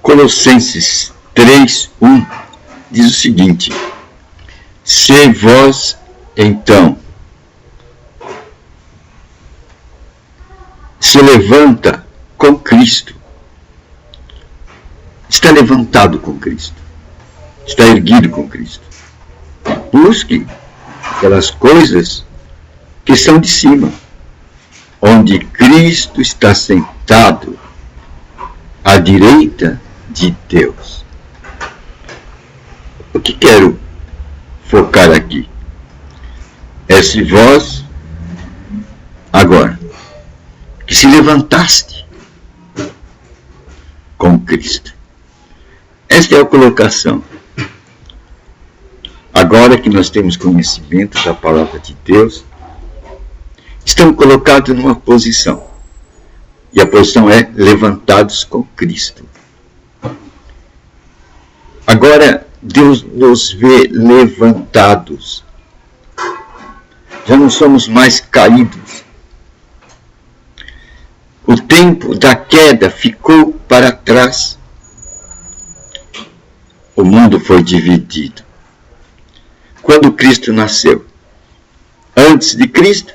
Colossenses 3:1 diz o seguinte: se vós, então, se levanta com Cristo, está levantado com Cristo, está erguido com Cristo, busque aquelas coisas que são de cima, onde Cristo está sentado à direita de Deus. O que quero focar aqui é se vós, agora, que se levantaste com Cristo. Esta é a colocação. Agora que nós temos conhecimento da palavra de Deus, estamos colocados numa posição. E a posição é levantados com Cristo. Agora, Deus nos vê levantados. Já não somos mais caídos. O tempo da queda ficou para trás. O mundo foi dividido. Quando Cristo nasceu? Antes de Cristo?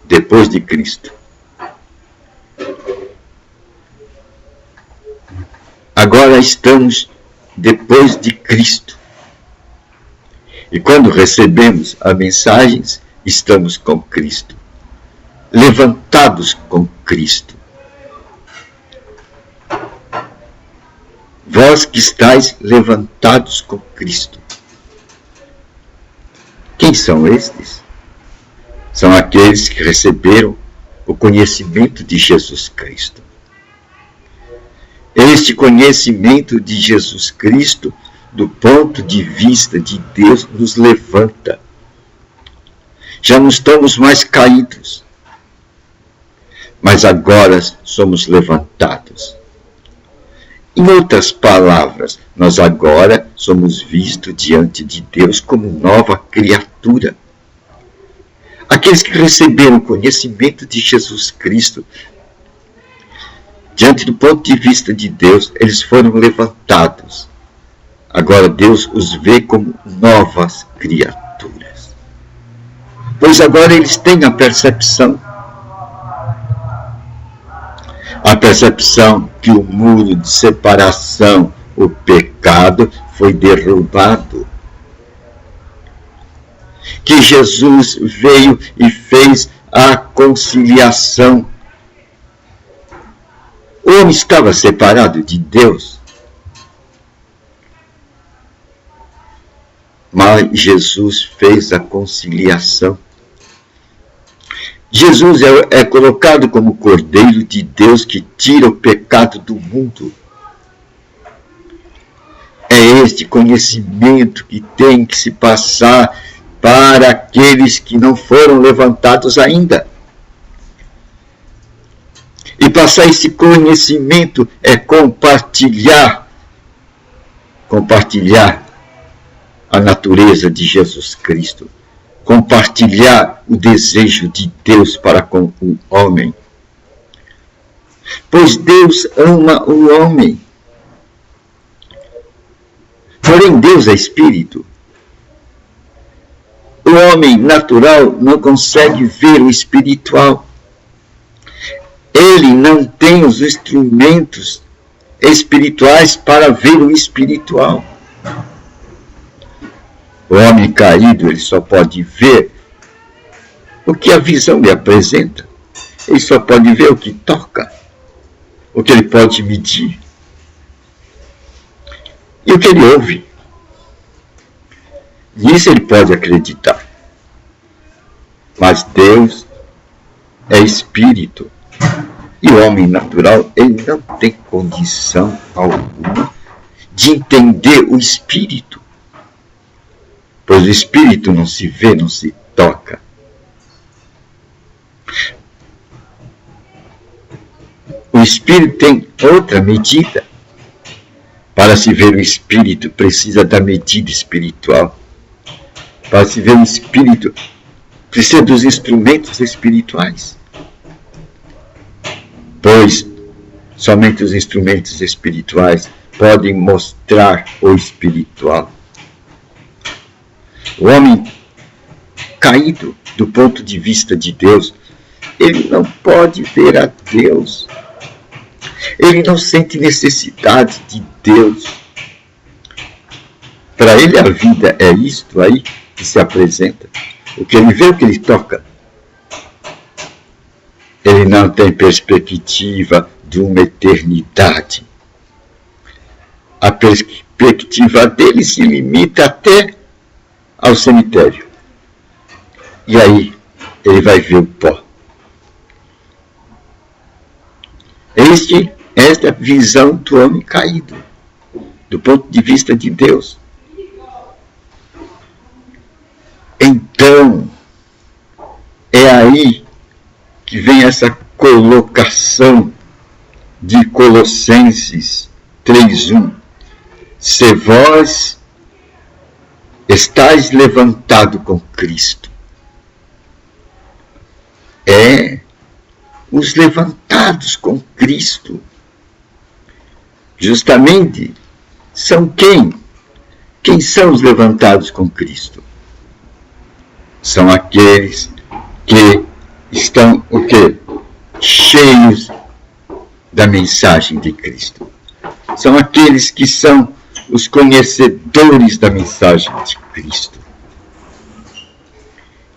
Depois de Cristo? Agora estamos depois de Cristo. E quando recebemos as mensagens, estamos com Cristo. Levantados com Cristo. Vós que estáis levantados com Cristo. Quem são estes? São aqueles que receberam o conhecimento de Jesus Cristo. Este conhecimento de Jesus Cristo, do ponto de vista de Deus, nos levanta. Já não estamos mais caídos, mas agora somos levantados. Em outras palavras, nós agora somos vistos diante de Deus como nova criatura. Aqueles que receberam o conhecimento de Jesus Cristo, diante do ponto de vista de Deus, eles foram levantados. Agora Deus os vê como novas criaturas. Pois agora eles têm a percepção que o muro de separação, o pecado, foi derrubado. Que Jesus veio e fez a conciliação. O homem estava separado de Deus, mas Jesus fez a conciliação. Jesus é colocado como Cordeiro de Deus que tira o pecado do mundo. É este conhecimento que tem que se passar para aqueles que não foram levantados ainda. E passar esse conhecimento é compartilhar a natureza de Jesus Cristo. Compartilhar o desejo de Deus para com o homem. Pois Deus ama o homem. Porém, Deus é espírito. O homem natural não consegue ver o espiritual. Ele não tem os instrumentos espirituais para ver o espiritual. O homem caído, ele só pode ver o que a visão lhe apresenta. Ele só pode ver o que toca, o que ele pode medir e o que ele ouve. Nisso ele pode acreditar. Mas Deus é espírito. E o homem natural, ele não tem condição alguma de entender o espírito. Pois o espírito não se vê, não se toca. O espírito tem outra medida. Para se ver o espírito, precisa da medida espiritual. Para se ver o espírito, precisa dos instrumentos espirituais. Pois somente os instrumentos espirituais podem mostrar o espiritual. O homem caído do ponto de vista de Deus, ele não pode ver a Deus. Ele não sente necessidade de Deus. Para ele a vida é isto aí que se apresenta. O que ele vê, o que ele toca. Ele não tem perspectiva de uma eternidade. A perspectiva dele se limita até ao cemitério. E aí ele vai ver o pó. Esta é a visão do homem caído, do ponto de vista de Deus. Então, é aí que vem essa colocação de Colossenses 3:1. Se vós estáis levantado com Cristo. Os levantados com Cristo, justamente, são quem? Quem são os levantados com Cristo? São aqueles que estão, o quê? Cheios da mensagem de Cristo. São aqueles que são os conhecedores da mensagem de Cristo.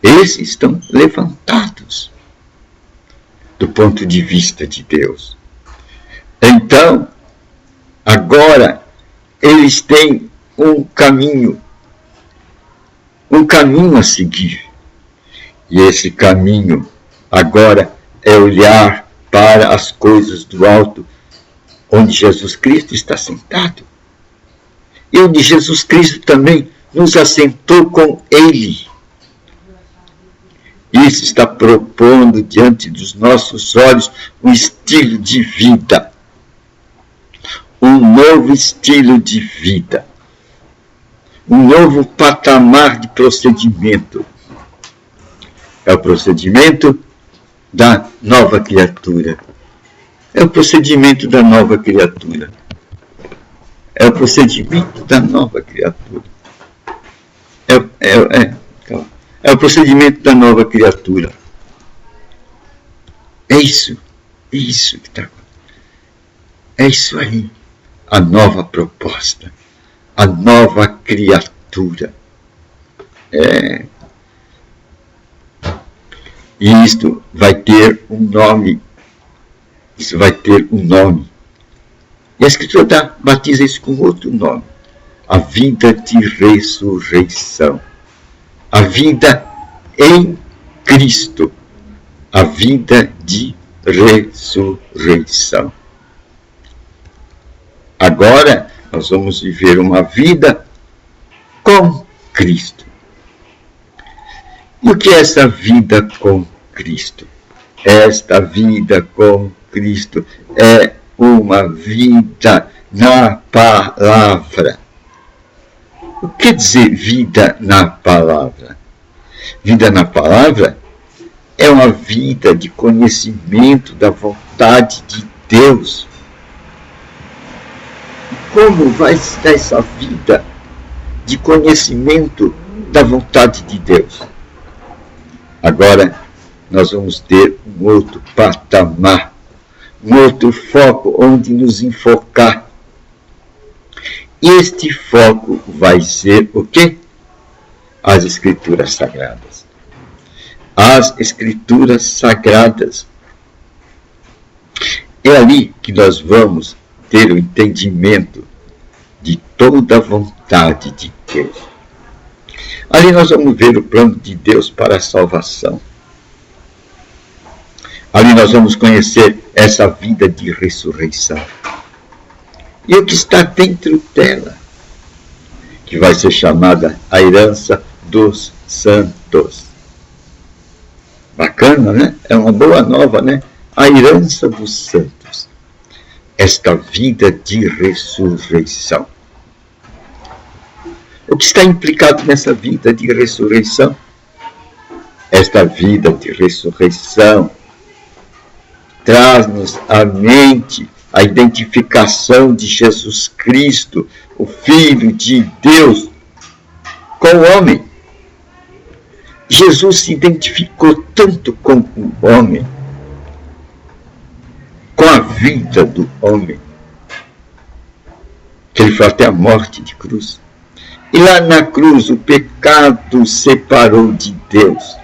Esses estão levantados do ponto de vista de Deus. Então, agora, eles têm um caminho a seguir. E esse caminho, agora, é olhar para as coisas do alto, onde Jesus Cristo está sentado. E onde Jesus Cristo também nos assentou com Ele. Isso está propondo diante dos nossos olhos um estilo de vida. Um novo estilo de vida. Um novo patamar de procedimento. É o procedimento da nova criatura. É o procedimento da nova criatura. É o procedimento da nova criatura. É o procedimento da nova criatura. É isso que está acontecendo. É isso aí. A nova proposta. A nova criatura. E isto vai ter um nome. Isso vai ter um nome. E a Escritura batiza isso com outro nome. A vida de ressurreição. A vida em Cristo. A vida de ressurreição. Agora, nós vamos viver uma vida com Cristo. E o que é essa vida com Cristo? Esta vida com Cristo é uma vida na palavra. O que quer dizer vida na palavra? Vida na palavra é uma vida de conhecimento da vontade de Deus. Como vai se dar essa vida de conhecimento da vontade de Deus? Agora, nós vamos ter um outro patamar, um outro foco onde nos enfocar. Este foco vai ser o quê? As Escrituras Sagradas. As Escrituras Sagradas. É ali que nós vamos ter o entendimento de toda a vontade de Deus. Ali nós vamos ver o plano de Deus para a salvação. Ali nós vamos conhecer essa vida de ressurreição. E o que está dentro dela, que vai ser chamada a herança dos santos. Bacana, né? É uma boa nova, né? A herança dos santos. Esta vida de ressurreição. O que está implicado nessa vida de ressurreição? Esta vida de ressurreição traz-nos à mente a identificação de Jesus Cristo, o Filho de Deus, com o homem. Jesus se identificou tanto com o homem, com a vida do homem, que ele foi até a morte de cruz. E lá na cruz o pecado separou de Deus.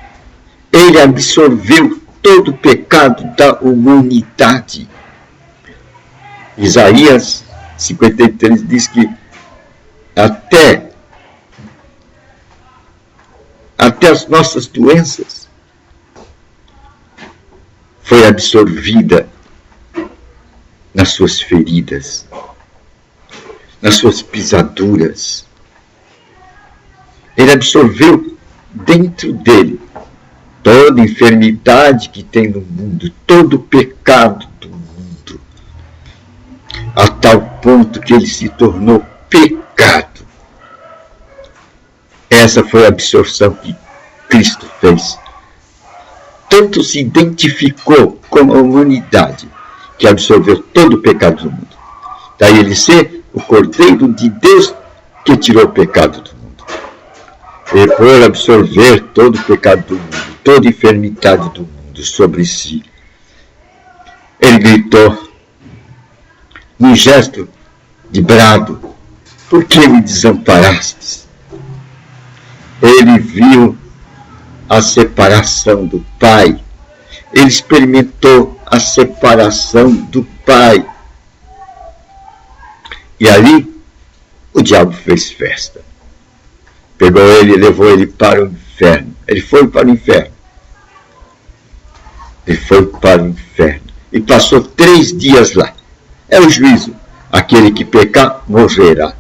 Ele absorveu todo o pecado da humanidade. Isaías 53 diz que até as nossas doenças foi absorvida nas suas feridas, nas suas pisaduras. Ele absorveu dentro dele toda enfermidade que tem no mundo, todo o pecado do mundo, a tal ponto que ele se tornou pecado. Essa foi a absorção que Cristo fez. Tanto se identificou com a humanidade, que absorveu todo o pecado do mundo. Daí ele ser o Cordeiro de Deus que tirou o pecado do mundo. E por absorver todo o pecado do mundo, toda a enfermidade do mundo sobre si, ele gritou, num gesto de brado, por que me desamparastes? Ele viu a separação do Pai. Ele experimentou a separação do Pai. E ali o diabo fez festa. Pegou ele e levou ele para o inferno. Ele foi para o inferno. Ele foi para o inferno. E passou 3 dias lá. É o juízo. Aquele que pecar, morrerá.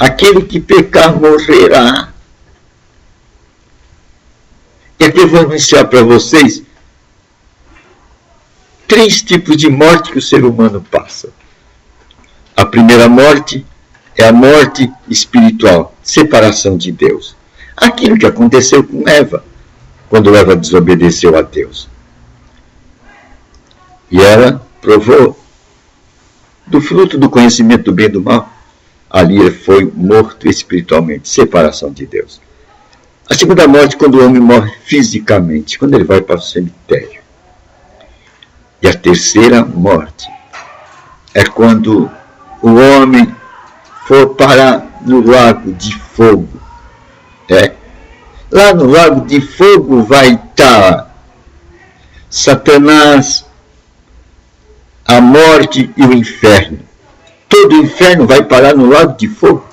Aquele que pecar, morrerá. E aqui eu vou anunciar para vocês 3 tipos de morte que o ser humano passa. A primeira morte é a morte espiritual, separação de Deus. Aquilo que aconteceu com Eva, quando Eva desobedeceu a Deus. E ela provou do fruto do conhecimento do bem e do mal. Ali ele foi morto espiritualmente, separação de Deus. A segunda morte, quando o homem morre fisicamente, quando ele vai para o cemitério. E a terceira morte é quando o homem for parar no lago de fogo. Lá no lago de fogo vai estar Satanás, a morte e o inferno. Todo o inferno vai parar no lago de fogo.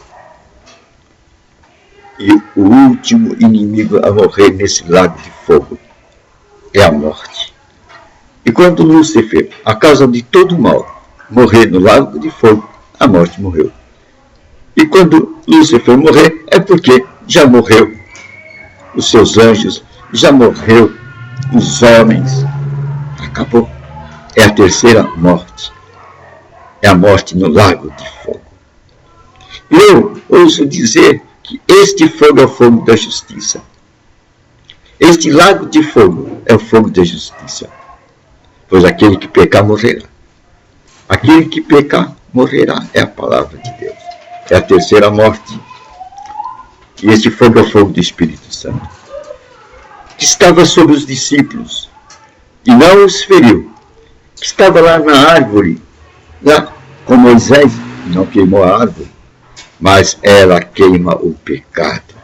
E o último inimigo a morrer nesse lago de fogo é a morte. E quando Lúcifer, a causa de todo o mal, morrer no lago de fogo, a morte morreu. E quando Lúcifer morrer, é porque já morreu os seus anjos, já morreu os homens. Acabou. É a terceira morte. É a morte no lago de fogo. Eu ouso dizer que este fogo é o fogo da justiça. Este lago de fogo é o fogo da justiça. Pois aquele que pecar morrerá. Aquele que pecar morrerá. É a palavra de Deus. É a terceira morte. E este fogo é o fogo do Espírito Santo, que estava sobre os discípulos e não os feriu. Que estava lá na árvore, lá com Moisés, não queimou a árvore, mas ela queima o pecado.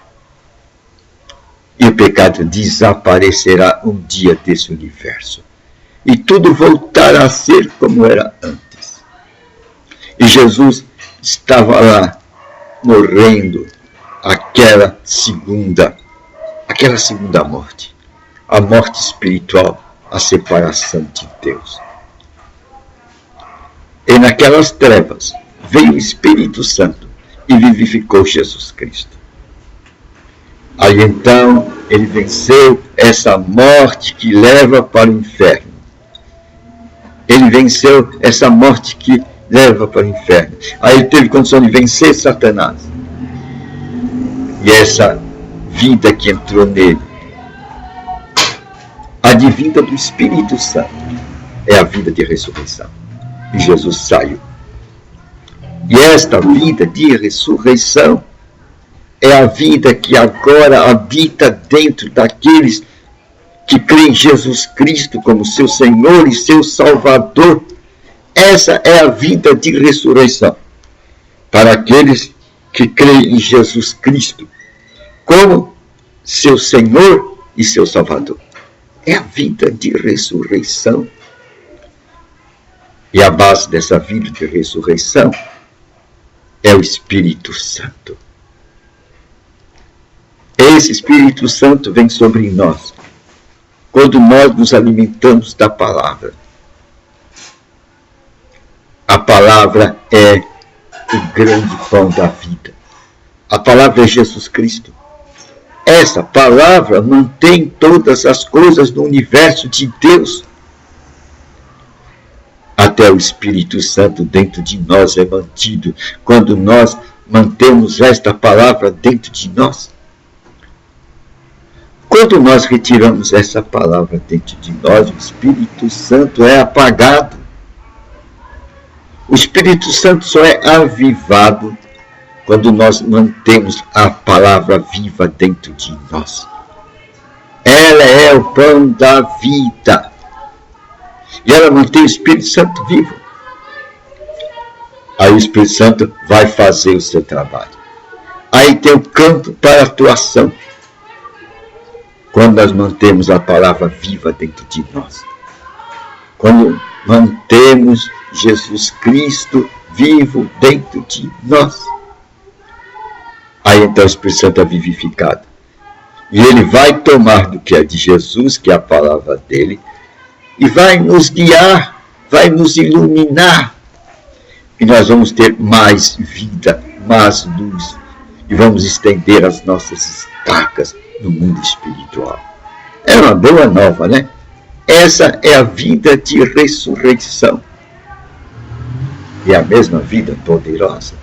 E o pecado desaparecerá um dia desse universo. E tudo voltará a ser como era antes. E Jesus estava lá, morrendo aquela segunda morte. A morte espiritual, a separação de Deus. E naquelas trevas veio o Espírito Santo e vivificou Jesus Cristo. Aí então ele venceu essa morte que leva para o inferno. Ele venceu essa morte que leva para o inferno. Aí ele teve condição de vencer Satanás. E essa vida que entrou nele, advinda do Espírito Santo, é a vida de ressurreição. E Jesus saiu. E esta vida de ressurreição é a vida que agora habita dentro daqueles que creem em Jesus Cristo como seu Senhor e seu Salvador. Essa é a vida de ressurreição para aqueles que creem em Jesus Cristo como seu Senhor e seu Salvador. É a vida de ressurreição. E a base dessa vida de ressurreição é o Espírito Santo. Esse Espírito Santo vem sobre nós quando nós nos alimentamos da palavra. A palavra é o grande pão da vida. A palavra é Jesus Cristo. Essa palavra mantém todas as coisas no universo de Deus. Até o Espírito Santo dentro de nós é mantido quando nós mantemos esta palavra dentro de nós. Quando nós retiramos essa palavra dentro de nós, o Espírito Santo é apagado. O Espírito Santo só é avivado quando nós mantemos a palavra viva dentro de nós. Ela é o pão da vida. E ela mantém o Espírito Santo vivo. Aí o Espírito Santo vai fazer o seu trabalho. Aí tem o campo para atuação. Quando nós mantemos a palavra viva dentro de nós. Quando mantemos Jesus Cristo vivo dentro de nós. Aí então o Espírito Santo é vivificado. E ele vai tomar do que é de Jesus, que é a palavra dele, e vai nos guiar, vai nos iluminar. E nós vamos ter mais vida, mais luz. E vamos estender as nossas estacas no mundo espiritual. É uma boa nova, né? Essa é a vida de ressurreição. E a mesma vida poderosa.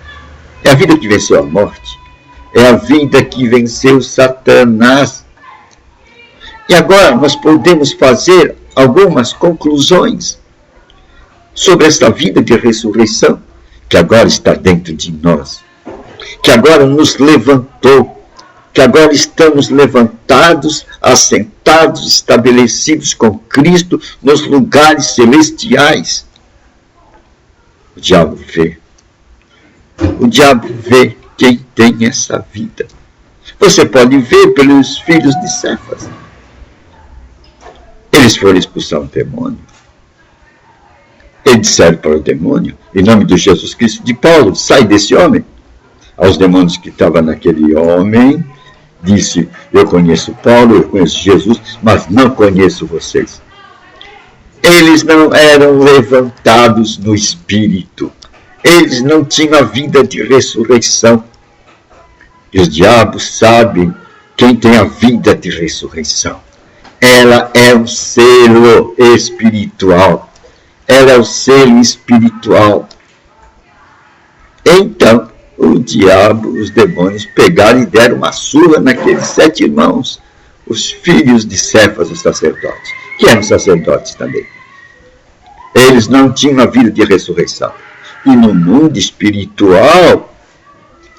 É a vida que venceu a morte. É a vida que venceu Satanás. E agora nós podemos fazer algumas conclusões sobre esta vida de ressurreição que agora está dentro de nós. Que agora nos levantou. Que agora estamos levantados, assentados, estabelecidos com Cristo nos lugares celestiais. O diabo vê. O diabo vê quem tem essa vida. Você pode ver pelos filhos de Cefas. Eles foram expulsar um demônio. Eles disseram para o demônio, em nome de Jesus Cristo, de Paulo, sai desse homem. Aos demônios que estavam naquele homem, disse, eu conheço Paulo, eu conheço Jesus, mas não conheço vocês. Eles não eram levantados no Espírito. Eles não tinham a vida de ressurreição. E os diabos sabem quem tem a vida de ressurreição. Ela é um selo espiritual. Ela é o selo espiritual. Então, o diabo, os demônios, pegaram e deram uma surra naqueles 7 irmãos, os filhos de Cefas, os sacerdotes, que eram sacerdotes também. Eles não tinham a vida de ressurreição. E no mundo espiritual,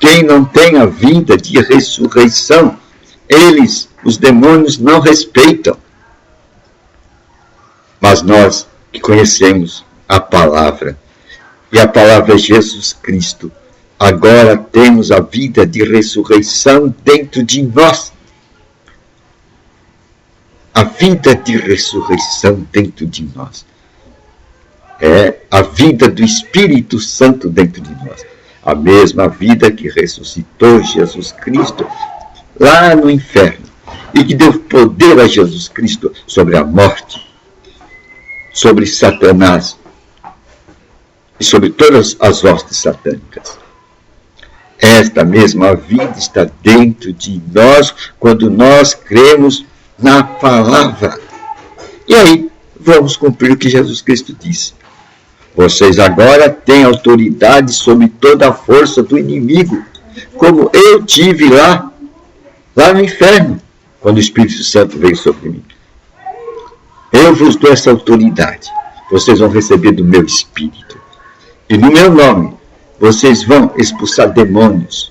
quem não tem a vida de ressurreição, eles, os demônios, não respeitam. Mas nós que conhecemos a palavra, e a palavra é Jesus Cristo, agora temos a vida de ressurreição dentro de nós. A vida de ressurreição dentro de nós. É a vida do Espírito Santo dentro de nós. A mesma vida que ressuscitou Jesus Cristo lá no inferno. E que deu poder a Jesus Cristo sobre a morte, sobre Satanás e sobre todas as hostes satânicas. Esta mesma vida está dentro de nós quando nós cremos na palavra. E aí, vamos cumprir o que Jesus Cristo disse. Vocês agora têm autoridade sobre toda a força do inimigo, como eu tive lá no inferno, quando o Espírito Santo veio sobre mim. Eu vos dou essa autoridade. vocês vão receber do meu Espírito. E no meu nome, vocês vão expulsar demônios.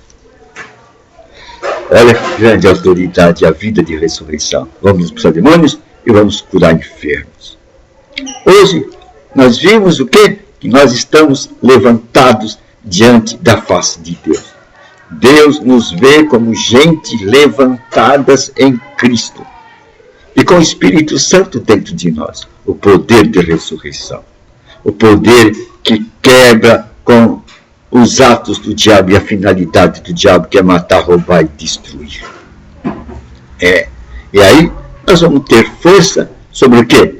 Olha que grande autoridade a vida de ressurreição. Vamos expulsar demônios e vamos curar enfermos. Hoje, nós vimos o quê? Que nós estamos levantados diante da face de Deus. Deus nos vê como gente levantadas em Cristo. E com o Espírito Santo dentro de nós. O poder de ressurreição. O poder que quebra com os atos do diabo e a finalidade do diabo, que é matar, roubar e destruir. E aí nós vamos ter força sobre o quê?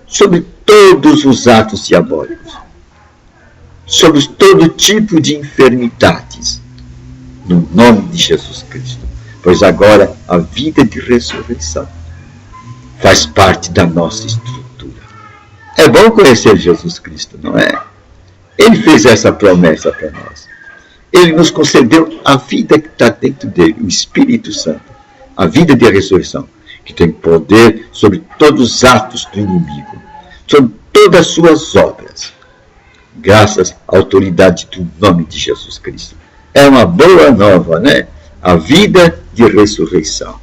Sobre todos os atos diabólicos. Sobre todo tipo de enfermidades. No nome de Jesus Cristo. Pois agora a vida de ressurreição faz parte da nossa estrutura. É bom conhecer Jesus Cristo, não é? Ele fez essa promessa para nós. Ele nos concedeu a vida que está dentro dele, o Espírito Santo. A vida de ressurreição, que tem poder sobre todos os atos do inimigo, sobre todas as suas obras, graças à autoridade do nome de Jesus Cristo. É uma boa nova, né? A vida de ressurreição.